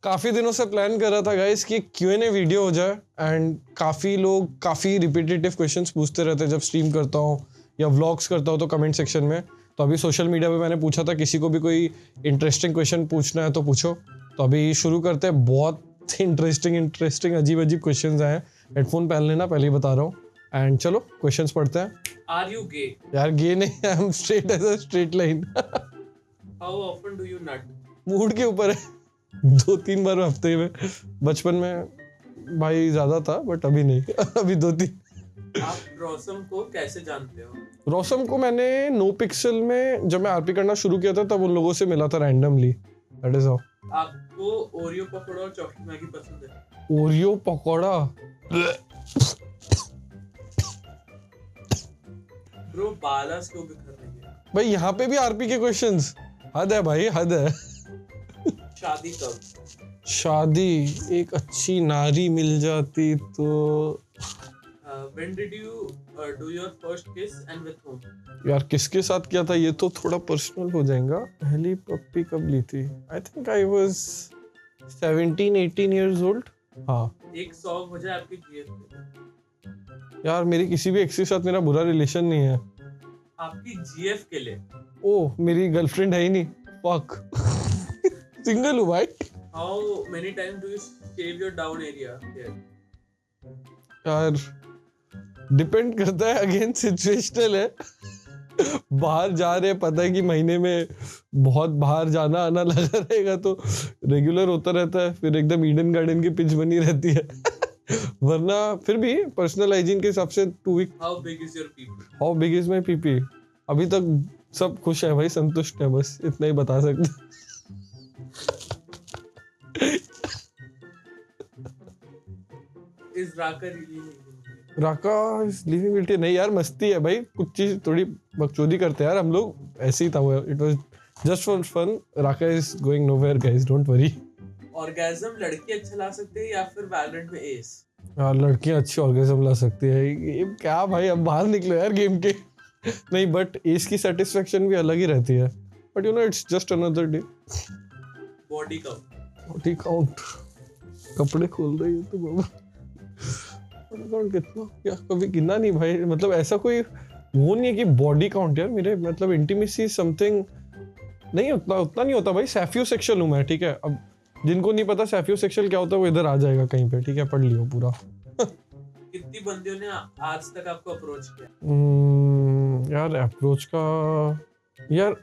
काफ़ी दिनों से प्लान कर रहा था गाइस कि Q&A वीडियो हो जाए एंड काफ़ी लोग काफ़ी रिपीटेटिव क्वेश्चंस पूछते रहते हैं जब स्ट्रीम करता हूँ या व्लॉग्स करता हूँ तो कमेंट सेक्शन में। तो अभी सोशल मीडिया पे मैंने पूछा था किसी को भी कोई इंटरेस्टिंग क्वेश्चन पूछना है तो पूछो। तो अभी शुरू करते हैं। बहुत इंटरेस्टिंग अजीब अजीब क्वेश्चंस आए हैं। हेडफोन पहन लेना, पहले ही बता रहा हूँ। एंड चलो क्वेश्चंस पढ़ते हैं। Are you gay? यार गे नहीं, I am straight as a straight line. How often do you nut? Mood के ऊपर है। 2-3 बार हफ्ते में। बचपन में भाई ज्यादा था बट अभी नहीं। अभी 2-3। आप रौसम को कैसे जानते हो? रौसम को मैंने नो पिक्सल में जब मैं आरपी करना शुरू किया था तब उन लोगों से मिला था रैंडमली। That is how. आपको ओरियो पकौड़ा और चॉकलेट मैगी पसंद है? ओरियो पकौड़ा। ब्रो बालास क्यों बिखर रही है? भाई यहाँ पे भी आरपी के क्वेश्चंस। हद है भाई, हद है। शादी कब? शादी एक अच्छी नारी मिल जाती तो। When did you do your first kiss and with whom? यार किसके साथ किया था ये तो थोड़ा पर्सनल हो जाएगा। पहली पप्पी कब ली थी? आई think I was 17-18 years old। हाँ एक सॉन्ग हो जाए आपकी जीएफ के। यार मेरी किसी भी एक्स के साथ मेरा बुरा रिलेशन नहीं है। आपकी जीएफ के लिए ओह मेरी गर्लफ्रेंड है ही नहीं। फक। सिंगल हूँ भाई। How many times do you shave your down area here? यार डिपेंड करता है, अगेन सिचुएशनल है। बाहर जा रहे हैं, पता है कि महीने में बहुत बाहर जाना आना लगा रहेगा तो रेगुलर होता रहता है, फिर एकदम ईडन गार्डन की पिच बनी रहती है। वरना फिर भी पर्सनल हाइजीन के हिसाब से 2 week. How big is your pee? How big is my PP? अभी तक सब खुश है भाई, संतुष्ट है, बस इतना ही बता सकते। Is Raka really leaving? Raka is leaving विल्टी नहीं यार, मस्ती है भाई, कुछ चीज थोड़ी बकचोदी करते हैं यार हम लोग, ऐसे ही था वो। It was just for fun. Raka is going nowhere guys, don't worry. Orgasm लड़की अच्छा ला सकते हैं या फिर Valorant में एस? यार लड़कियां अच्छी ऑर्गेजम ला सकती है। ये क्या भाई, अब बाहर निकलो यार गेम के। नहीं बट एस की सेटिस्फेक्शन भी अलग ही रहती है। But you no it's just another day. Body count? ठीक काउंट। कपड़े खोल रही है तो बाबा। बॉडी काउंट कितना? यार कभी गिना नहीं भाई, मतलब ऐसा कोई वो नहीं है कि बॉडी काउंट। यार मेरे मतलब इंटीमेसी समथिंग नहीं, उतना नहीं होता भाई। सैफियो सेक्शुअल हूँ मैं, ठीक है। अब जिनको नहीं पता सैफियो सेक्शुअल क्या होता है वो इधर आ जाएगा कहीं पे, ठीक है, पढ़ लियो पूरा। कितनी बंदियों ने आज तक आपको अप्रोच किया? यार अप्रोच का, यार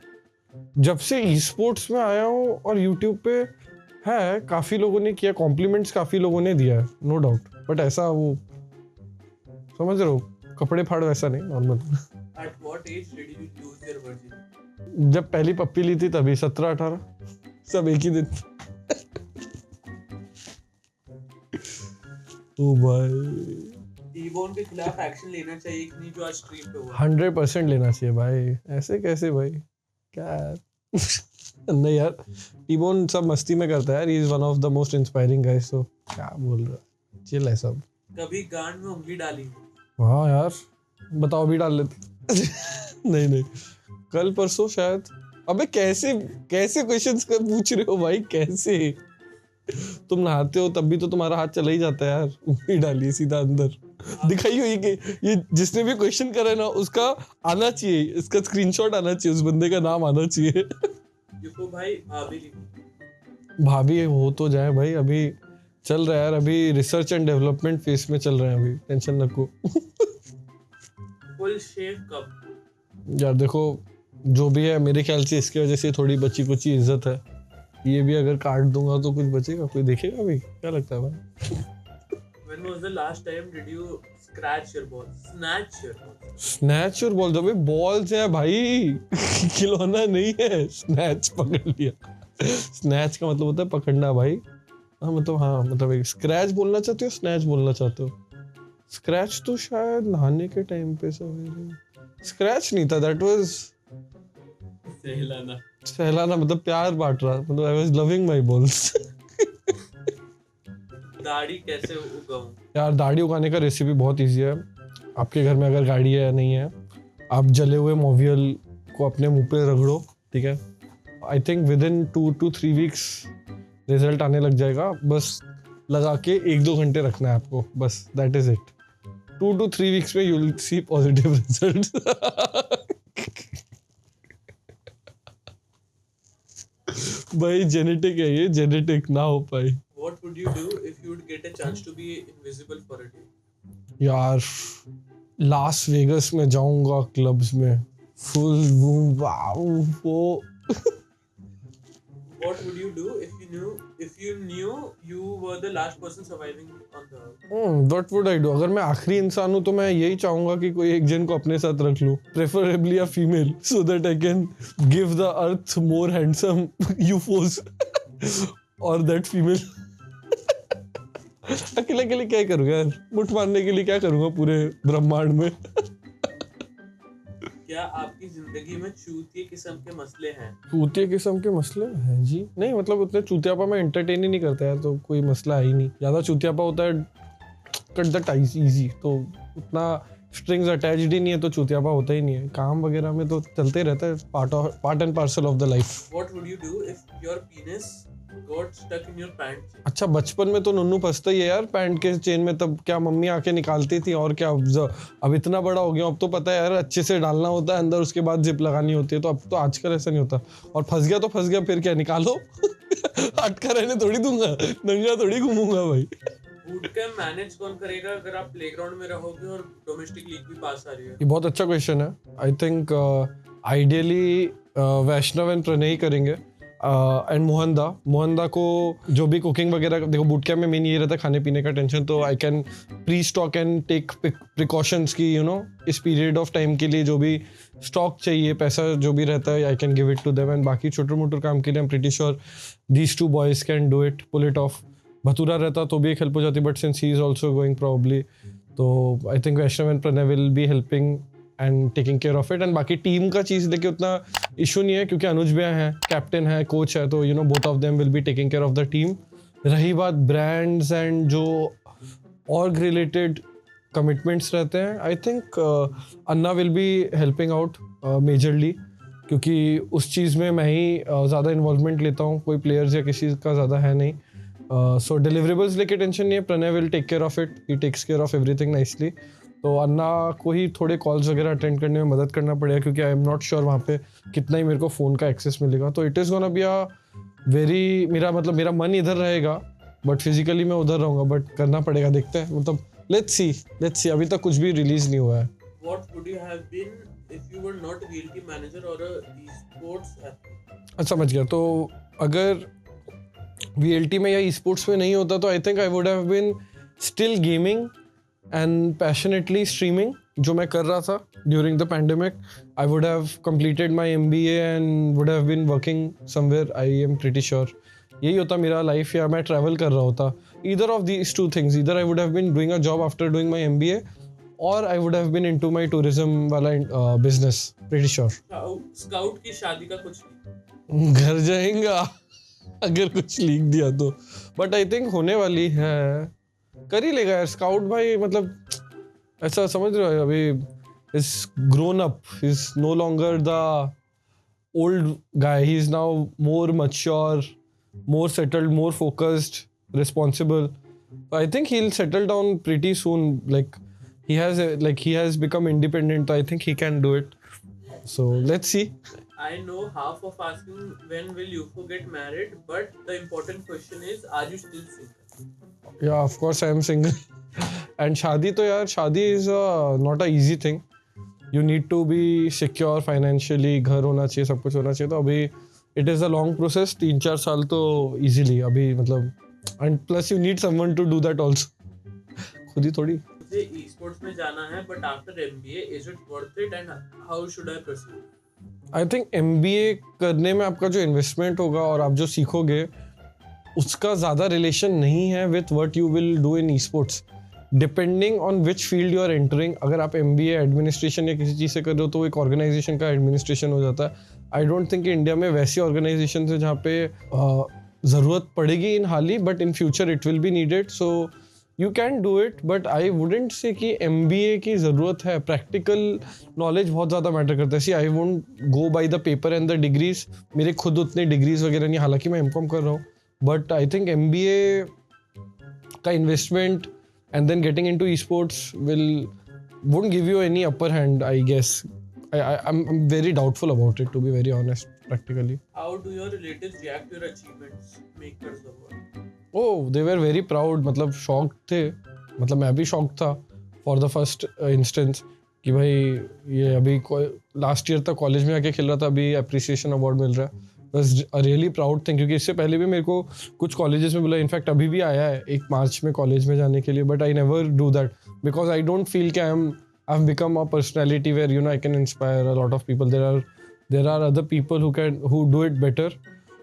जब से ई स्पोर्ट्स में आया हूँ और यूट्यूब पे है, काफी लोगों ने किया, कॉम्प्लीमेंट्स काफी लोगों ने दिया है, नो डाउट। बट ऐसा वो समझ रहे हो, कपड़े फाड़ वैसा नहीं, normal. At what age did you lose your virginity? जब पहली पप्पी ली थी तभी 17-18, सब एक ही दिन। ओ भाई टी-बोन के खिलाफ एक्शन लेना चाहिए कि नहीं जो आज स्ट्रीम पे हुआ? 100% लेना चाहिए भाई, ऐसे कैसे भाई, क्या नहीं यार, टीबोन सब मस्ती में करता है यार, he is one of the most inspiring guys, तो क्या बोल रहा, चिल है सब। कभी गांड में उंगली डाली? हाँ यार बताओ, भी डाल लेते। नहीं कल परसों शायद। अबे कैसे कैसे क्वेश्चंस कर पूछ रहे हो भाई, कैसे? तुम नहाते हो तब भी तो तुम्हारा हाथ चला ही जाता है यार, उंगली डाली सीधा अंदर। दिखाई हुई कि ये जिसने भी क्वेश्चन करा है ना उसका आना चाहिए, इसका स्क्रीनशॉट आना चाहिए, उस बंदे का नाम आना चाहिए। देखो भाई भाभी लिखो। भाभी हो तो जाए भाई, अभी चल रहा है यार, अभी रिसर्च एंड डेवलपमेंट फेज में चल रहे हैं, अभी टेंशन रखो। फुल शेव कब? यार देखो जो भी है, मेरे ख्याल से इसकी वजह से थोड़ी बची कुची इज्जत है, ये भी अगर काट दूंगा तो कुछ बचेगा, कोई देखेगा भाई, क्या लगता है भाई? When was the last time did you scratch your balls? Snatch your balls? Snatch your balls? अबे बॉल्स है भाई, खिलौना नहीं है। स्नैच पकड़ लिया। स्नैच का मतलब होता है पकड़ना भाई। हाँ मतलब एक स्क्रैच बोलना चाहते हो, स्नैच बोलना चाहते हो? स्क्रैच तो शायद नहाने के टाइम पे सवेरे। स्क्रैच नहीं था, दैट वाज सहलाना। सहलाना, मतलब प्यार बांट रहा, मतलब I was loving my balls. दाढ़ी कैसे उगाऊं? यार दाढ़ी उगाने का रेसिपी बहुत इजी है। आपके घर में अगर गाड़ी है या नहीं है, आप जले हुए मोवियल को अपने मुंह पे रगड़ो, ठीक है। I think with in 2 to 3 weeks result आने लग जाएगा, बस लगा के 1-2 घंटे रखना है आपको, बस that is it. 2 to 3 weeks में you will see positive result. भाई जेनेटिक है ये, जेनेटिक ना हो पाए। What would you do if you would get a chance to be invisible for a day? यार लास वेगस में जाऊंगा, क्लब्स में फुल वाओ वो। What would you do if you knew you were the last person surviving on the earth? What would I do? अगर मैं आखिरी इंसान हूं तो मैं यही चाहूंगा कि कोई एक जन को अपने साथ रख लूं, preferably a female, so that I can give the earth more handsome यूफोस। और दैट फीमेल अकेले अकेले क्या करूंगा यार, मुठ मारने के लिए क्या करूंगा पूरे ब्रह्मांड में। क्या आपकी जिंदगी में चूतिए किस्म के मसले हैं? चूतिया किस्म के मसले हैं जी? नहीं, मतलब उतने चूतियापा मैं एंटरटेन ही नहीं करता यार, तो कोई मसला है ही नहीं। ज्यादा चूतियापा होता है कट द टाइस इजी, तो उतना स्ट्रिंग्स अटैच्ड ही नहीं है तो चूतियापा होता ही नहीं है। काम वगैरह में तो चलते रहता है, part and parcel of the life. What would you do if your penis got stuck in your pants? अच्छा, बचपन में तो नन्नू फंसता ही है यार पैंट के चेन में, तब क्या मम्मी आके निकालती थी, और क्या। अब इतना बड़ा हो गया, अब तो पता है यार अच्छे से डालना होता है अंदर, उसके बाद जिप लगानी होती है, तो अब तो आजकल ऐसा नहीं होता। और फंस गया तो फंस गया, फिर क्या, निकालो। अटका रहने थोड़ी दूंगा, नंगा थोड़ी घूमूंगा भाई। बूट कैंप मैनेज कौन करेगा अगर आप प्लेग्राउंड में रहोगे और डोमेस्टिक लीग भी पास आ रही है? ये बहुत अच्छा क्वेश्चन है। I think ideally Vaishnav and Pranay करेंगे, एंड मोहनदा को जो भी कुकिंग वगैरह, देखो बूट कैंप में मेन ये रहता है खाने पीने का टेंशन, तो I can pre stock and take precautions की, यू नो, इस पीरियड ऑफ टाइम के लिए जो भी स्टॉक चाहिए, पैसा जो भी रहता है, I can give it to them. And बाकी छोटे मोटे काम के लिए I am pretty sure these two boys can do it, pull it off. Bhatura रहता तो भी एक हेल्प हो जाती, but since he is also going probably, तो I think Vaishnav and Pranay will be helping and taking care of it. And बाकी team का चीज़ लेके उतना इशू नहीं है, क्योंकि अनुज भैया हैं, कैप्टन है, कोच है, तो you know both of them will be taking care of the team. रही बात ब्रांड्स एंड जो ऑर्ग रिलेटेड कमिटमेंट्स रहते हैं, I think Anna will be helping out majorly, क्योंकि उस चीज़ में मैं ही ज़्यादा इन्वॉल्वमेंट लेता हूँ, कोई प्लेयर्स या किसी का ज़्यादा है नहीं। सो डिलीवरेबल्स लेके टेंशन नहीं है, Pranay will take care of it, he takes care of everything nicely. तो अन्ना को ही थोड़े कॉल्स वगैरह अटेंड करने में मदद करना पड़ेगा, क्योंकि आई एम नॉट श्योर वहाँ पे कितना ही मेरे को फ़ोन का एक्सेस मिलेगा। तो it is gonna be a very, मेरा मन इधर रहेगा, बट फिजिकली मैं उधर रहूँगा, बट करना पड़ेगा, देखते हैं। मतलब लेट्स सी, अभी तक कुछ भी रिलीज़ नहीं हुआ है। What would you have been if you were not a VLT manager or a esports athlete? अच्छा, समझ गया। तो अगर VLT में या ई स्पोर्ट्स में नहीं होता तो I think I would have been still gaming and passionately streaming, जो मैं कर रहा था during the pandemic. I would have completed my MBA and would have been working somewhere, I am pretty sure यही होता मेरा लाइफ, या मैं ट्रैवल कर रहा होता। Either of these two things, either I would have been doing a job after doing my MBA, और I would have been into my tourism वाला बिजनेस, प्रीटी श्योर। स्काउट की शादी का कुछ नहीं? घर जाएंगा अगर कुछ लीक दिया तो, बट आई थिंक होने वाली है, कर ही लेगा यार स्काउट भाई। मतलब ऐसा समझ रहे हो, अभी is grown up, is no longer the old guy, he is now more mature, more settled, more focused, responsible. So I think he'll settle down pretty soon. Like he has become independent. So I think he can do it. So let's see. I know half of asking when will UFO get married, but the important question is, are you still single? Yeah, of course I am single. And शादी तो यार, शादी is not a easy thing. You need to be secure financially, घर होना चाहिए, सब कुछ होना चाहिए। तो अभी it is a long process, 3-4 साल तो इजीली अभी, मतलब, and plus you need someone to do that also, खुद ही थोड़ी। मुझे ई स्पोर्ट्स में जाना है, but after MBA is it worth it and how should I proceed? I think MBA करने में आपका जो इन्वेस्टमेंट होगा और आप जो सीखोगे उसका ज़्यादा रिलेशन नहीं है with what you will do in esports, depending on which field you are entering. अगर आप MBA एडमिनिस्ट्रेशन या किसी चीज़ से कर रहे हो तो वो एक ऑर्गेनाइजेशन का एडमिनिस्ट्रेशन हो जाता है। आई डोंट थिंक इंडिया में वैसी ऑर्गेनाइजेशन है जहाँ पे ज़रूरत पड़ेगी इन हाल ही, but in future it will be needed, so you can do it. But I wouldn't say कि MBA की ज़रूरत है, प्रैक्टिकल नॉलेज बहुत ज़्यादा मैटर करता है। See I won't go by the paper and the degrees, मेरे खुद उतने डिग्रीज वगैरह नहीं, हालांकि मैं MCOM कर रहा हूँ, बट आई थिंक MBA का investment and then getting into esports won't give you any upper hand, I guess. I'm very doubtful about it, to be very honest, practically. How do your relatives react to your achievements, makers award? Oh, they were very proud. मतलब shocked थे, मतलब मैं भी shocked था for the first instance कि भाई ये अभी लास्ट ईयर तक कॉलेज में आके खेल रहा था, अभी अप्रिसिएशन अवार्ड मिल रहा है. बस रियली प्राउड थिंग, क्योंकि इससे पहले भी मेरे को कुछ कॉलेजेस में बोला, इनफैक्ट अभी भी आया है 1 मार्च में कॉलेज में जाने के लिए, but I never do that because I don't feel कि I have become a personality where you know I can inspire a lot of people. There are other people who do it better.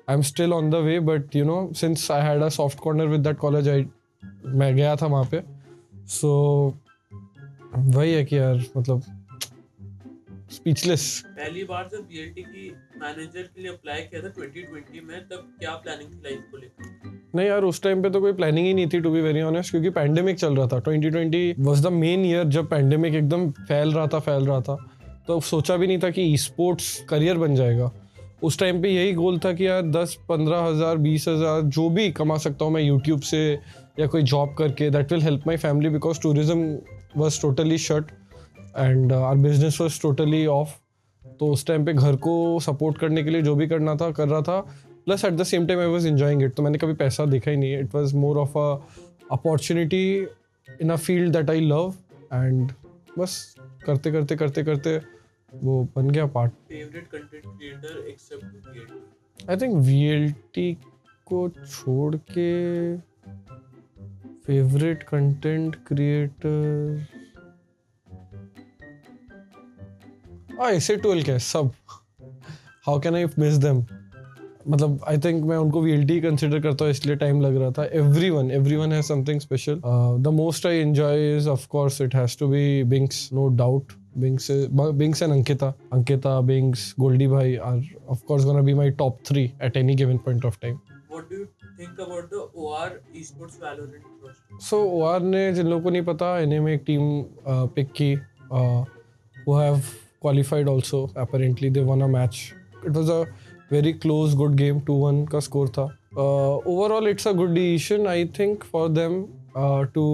I am still on the way, but you know since I had a soft corner with that college, मैं गया था वहाँ पे. सो वही है कि यार मतलब स्पीचलेस. पहली बार जब BLT की मैनेजर के लिए अप्लाई किया था 2020 में, तब क्या प्लानिंग थी लाइफ को लेकर? नहीं यार, उस टाइम पे तो कोई प्लानिंग ही नहीं थी, टू बी वेरी ऑनेस्ट, क्योंकि पैंडेमिक चल रहा था. 2020 वाज द मेन ईयर जब पैंडेमिक एकदम फैल रहा था. तो सोचा भी नहीं था कि स्पोर्ट्स करियर बन जाएगा. उस टाइम पे यही गोल था कि यार 10-15 हज़ार 20 हज़ार जो भी कमा सकता हूँ मैं यूट्यूब से या कोई जॉब करके, that will help my family, because tourism was totally shut and our business was totally off. तो उस टाइम पे घर को सपोर्ट करने के लिए जो भी करना था कर रहा था, plus at the same time I was enjoying it. तो मैंने कभी पैसा देखा ही नहीं. It was more of a opportunity in a field that I love, and बस करते करते वो बन गया part. Favourite content creator except BLT? I think VLT को छोड़ के फेवरेट कंटेंट क्रिएटर ऐसे 12 के सब. How can I miss them? मतलब आई थिंक मैं उनको VLT कंसिडर करता हूँ, इसलिए टाइम लग रहा था. Everyone has something special. The most I enjoy is of course it has to be Binks, no doubt. Binks and Ankita, Binks, Goldie Bhai are of course gonna be my top 3 at any given point of time. What do you think about the OR esports Valorant roster? So OR ने, जिन लोगों को नहीं पता, इन्हें में एक team pick की, who have qualified also. Apparently they won a match. It was a very close, good game. 2-1 का score था. Overall it's a good decision I think for them to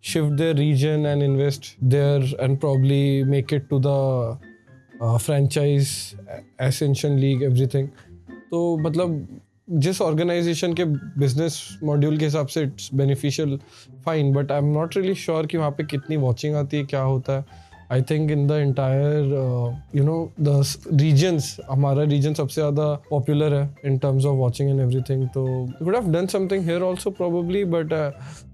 shift their region and invest there and probably make it to the franchise, Ascension League, everything. तो मतलब जिस organisation के business module के हिसाब से it's beneficial, fine, but I am not really sure कि वहाँ पे कितनी वॉचिंग आती है, क्या होता है. I think in the entire the regions, हमारा रीजन सबसे ज़्यादा पॉपुलर है in terms of watching and everything. तो would have done something here also probably, but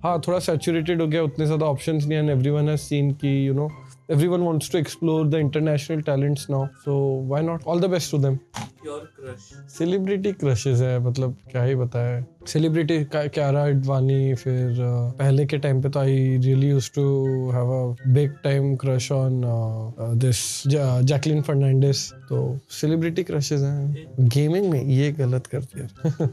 हाँ थोड़ा सैचुरेटेड हो गया, उतने ज़्यादा ऑप्शंस नहीं, एंड एवरीवन हैज सीन कि everyone wants to explore the international talents now, so why not? All the best to them. Your crush? Celebrity crushes है, मतलब क्या ही बताया. सेलिब्रिटी क्यारा एडवानी, फिर पहले के टाइम पे तो I really used to have a big time crush on this Jacqueline Fernandez. तो सेलिब्रिटी क्रशेज हैं. गेमिंग में ये गलत कर दिया.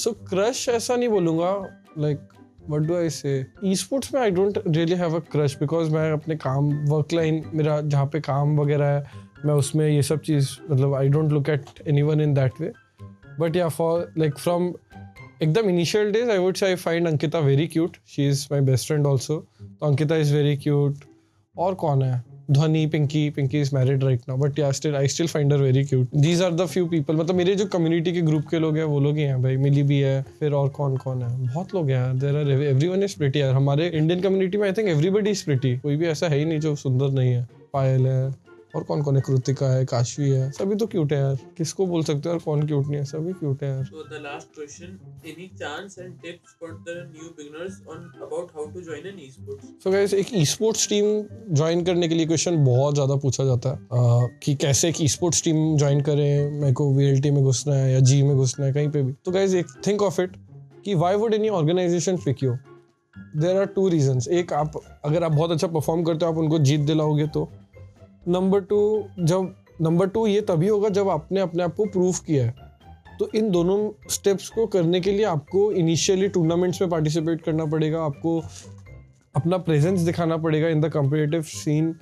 सो क्रश ऐसा नहीं बोलूँगा, like what do I say? Esports में I don't really have a crush because मैं अपने काम, वर्क लाइन मेरा जहाँ पे काम वगैरह है, मैं उसमें ये सब चीज़, मतलब I don't look at anyone in that way. But yeah, for like from एकदम initial days I would say I find Ankita very cute. She is my best friend also. तो Ankita is very cute. और कौन है? ध्वनि, Pinky is married right now, but yeah, I still find her very cute. These are the few people. मतलब मेरे जो community के group के लोग हैं वो लोग ही हैं भाई. मिली भी है, फिर और कौन है, बहुत लोग हैं. There are everyone is pretty यार. हमारे इंडियन कम्युनिटी में I think everybody is pretty. कोई भी ऐसा है ही नहीं जो सुंदर नहीं है. पायल है, और कौन है, कृतिका है, काशवी है, सभी तो क्यूट है यार. किसको बोल सकते हो यार कौन क्यूट नहीं है, सभी क्यूट है यार. So the last question, any chance and tips for the new beginners on about how to join an esports? So guys, एक esports टीम ज्वाइन करने के लिए क्वेश्चन बहुत ज़्यादा पूछा जाता है कि कैसे एक esports टीम ज्वाइन करें, मेरे को VLT में घुसना है या G में घुसना है, कहीं पे भी. तो guys, एक थिंक ऑफ इट कि why would any organization pick you? There are 2 reasons. एक, आप अगर आप बहुत अच्छा परफॉर्म करते हो, आप उनको जीत दिलाओगे तो. नंबर 2 ये तभी होगा जब आपने अपने आप को प्रूव किया है. तो इन दोनों स्टेप्स को करने के लिए आपको इनिशियली टूर्नामेंट्स में पार्टिसिपेट करना पड़ेगा, आपको अपना प्रेजेंस दिखाना पड़ेगा in the competitive scene,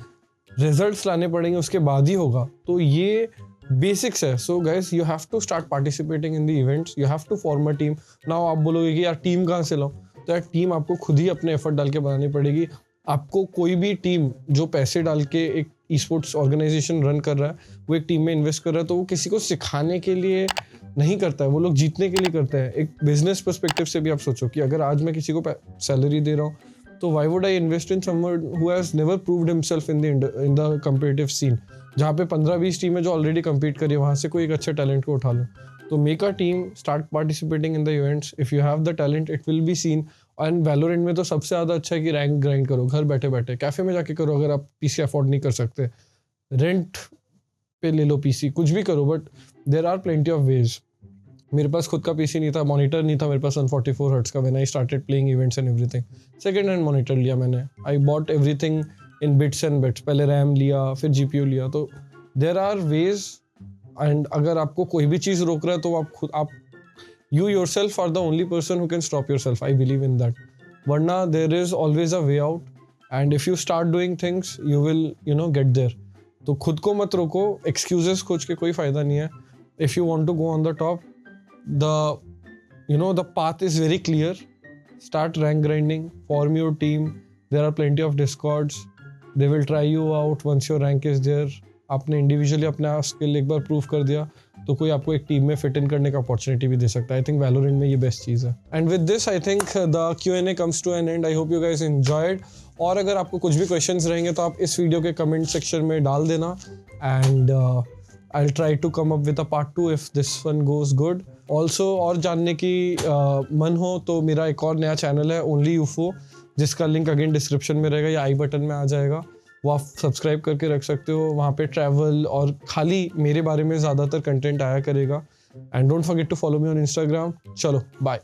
results लाने पड़ेंगे, उसके बाद ही होगा. तो ये बेसिक्स है. So guys you have to start participating in the events, you have to form a team. Now आप बोलोगे कि यार टीम कहाँ से लाऊं, तो यार टीम आपको खुद ही अपने एफर्ट डाल के बनानी पड़ेगी. आपको कोई भी टीम जो पैसे डाल के एक ई स्पोर्ट्स ऑर्गेनाइजेशन रन कर रहा है, वो एक टीम में इन्वेस्ट कर रहा है, तो वो किसी को सिखाने के लिए नहीं करता है, वो लोग जीतने के लिए करते हैं. एक बिजनेस पर्सपेक्टिव से भी आप सोचो कि अगर आज मैं किसी को सैलरी दे रहा हूँ, तो why would I invest in someone who has never proved himself in the competitive scene, जहाँ पे 15-20 टीमें जो ऑलरेडी कम्पीट करी है, वहाँ से कोई एक अच्छे टैलेंट को उठा लो. तो make a team, start participating in the events. If you have the talent it will be seen. And Valorant में तो सबसे ज़्यादा अच्छा है कि रैंक ग्राइंड करो घर बैठे बैठे, कैफे में जाके करो अगर आप पीसी अफोर्ड नहीं कर सकते, रेंट पे ले लो पीसी, कुछ भी करो, but there are plenty of ways. मेरे पास खुद का पीसी नहीं था, मॉनिटर नहीं था मेरे पास 144 हर्ट्ज का when I started playing events and everything. Second hand monitor लिया मैंने, I bought everything in bits and bits. पहले रैम लिया, फिर जीपीयू लिया. तो देर आर वेज. एंड अगर आपको कोई भी चीज़ रोक रहा है तो आप you yourself are the only person who can stop yourself. I believe in that. Varna there is always a way out, and if you start doing things you will get there. तो खुद को मत रोको, excuses खोज के कोई फायदा नहीं है. If you want to go on the top, the path is very clear. Start rank grinding, form your team. There are plenty of discords. They will try you out once your rank is there. आपने individually अपना skill एक बार prove कर दिया तो कोई आपको एक team में फिट इन करने का अपॉर्चुनिटी भी दे सकता है. आई थिंक वैलोरेंट में ये बेस्ट चीज़ है. And with this I think the Q&A comes to an end. I hope you guys enjoyed. और अगर आपको कुछ भी क्वेश्चंस रहेंगे तो आप इस वीडियो के कमेंट सेक्शन में डाल देना. And I will try to come up with a part 2 if this one goes good. Also और जानने की मन हो तो मेरा एक और नया चैनल है ओनली यूफो, जिसका लिंक अगेन डिस्क्रिप्शन में रहेगा या आई बटन में आ जाएगा. वो आप सब्सक्राइब करके रख सकते हो. वहाँ पे ट्रैवल और खाली मेरे बारे में ज़्यादातर कंटेंट आया करेगा. And don't forget to follow me on Instagram. चलो बाय.